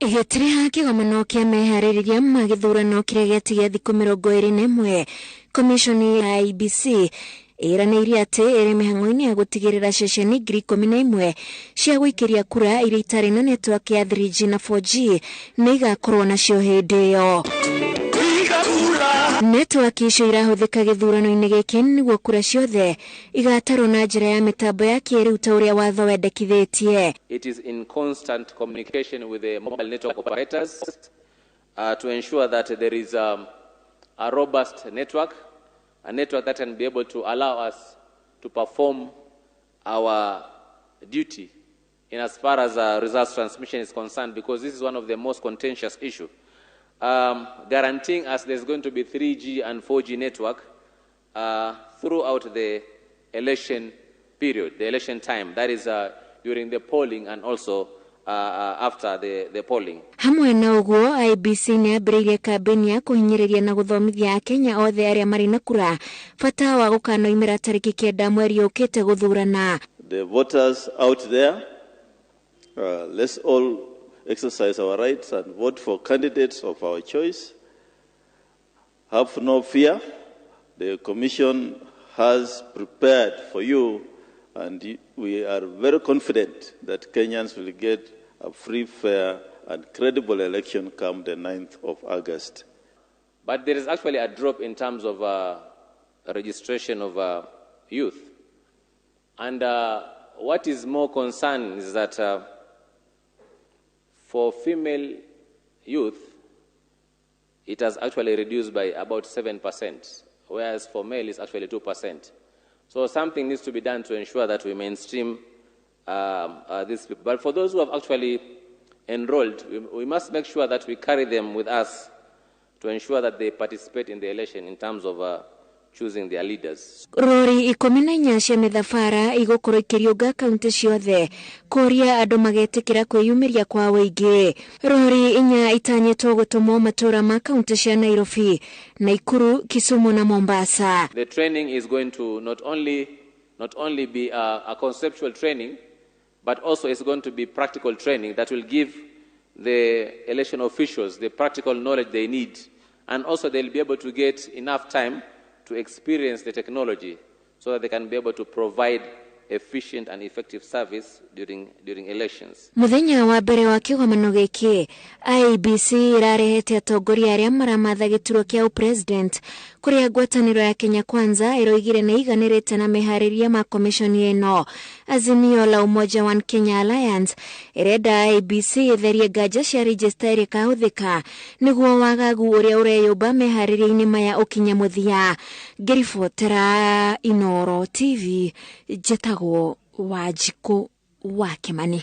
Igitire kĩgomano kĩa meharĩrĩria ma gĩthurano kĩrĩa gĩatigia thikũ 21, komishoni ya IEBC ĩranĩire atĩ ĩrĩ mĩhang'o-inĩ ya gũtigĩrĩra ceceni 11,000 cia gũikĩria kura iria itarĩ na network ya 3G na 4G nĩ igakorwo nacio hĩndĩ ĩyo. Network icio irahũthĩka gĩthurano-inĩ gĩkĩ nĩguo kura ciothe igatarwo na njĩra ya mĩtambo ya kĩrĩu ta ũrĩa watho wendekithĩtie. It is in constant communication with the mobile network operators to ensure that there is a robust network, a network that can be able to allow us to perform our duty in as far as results transmission is concerned, because this is one of the most contentious issues. Guaranteeing us there's going to be 3G and 4G network throughout the election period, the election time, that is during the polling and also after the polling. Hamwe na ũguo, IEBC nĩ ambĩrĩirie kambeni ya kũhinyĩrĩria na gũthomithia Akenya othe arĩa marĩ na kura bata wa gũkanoimĩra tarĩki 9 mweri ũkĩte gũthurana. The voters out there, let's all exercise our rights and vote for candidates of our choice. Have no fear. The Commission has prepared for you, and we are very confident that Kenyans will get a free, fair, and credible election come the 9th of August. But there is actually a drop in terms of registration of youth. And what is more concerning is that for female youth, it has actually reduced by about 7%, whereas for male it's actually 2%. So something needs to be done to ensure that we mainstream these people. But for those who have actually enrolled, we must make sure that we carry them with us to ensure that they participate in the election in terms of choosing their leaders. Rori 14 cia mĩthabara igũkorwo ikĩriũnga kaunti ciothe kũria andũ magetĩkĩra kwĩyumĩria kwa wĩingĩ. Rori 4 itanyĩtwo gũtũmwo matũra ma kaunti cia Nairobi, Nakuru, Kisumu na Mombasa. The training is going to not only be a conceptual training, but also it's going to be practical training that will give the election officials the practical knowledge they need, and also they'll be able to get enough time to experience the technology so that they can be able to provide efficient and effective service during elections. Muthenya wa mbere wa kĩgomano gĩkĩ, IEBC irarehete atongoria arĩa maramatha gĩturwa kĩa president kũrĩa ngwatanĩro ya Kenya Kwanza ĩroigire nĩ iganĩrĩte na meharĩrĩria ma komishoni ĩno. Azimio la Umoja One Kenya Alliance ĩrenda IEBC ĩtherie nganja cia register ĩrĩa ĩkahũthĩka nĩguo wagagu ũrĩa ũreyũmba meharĩrĩria-inĩ maya ũkinye mũthia. Ngĩribotera Inooro TV, njĩtagwo Wanjikũ wa Kĩmani.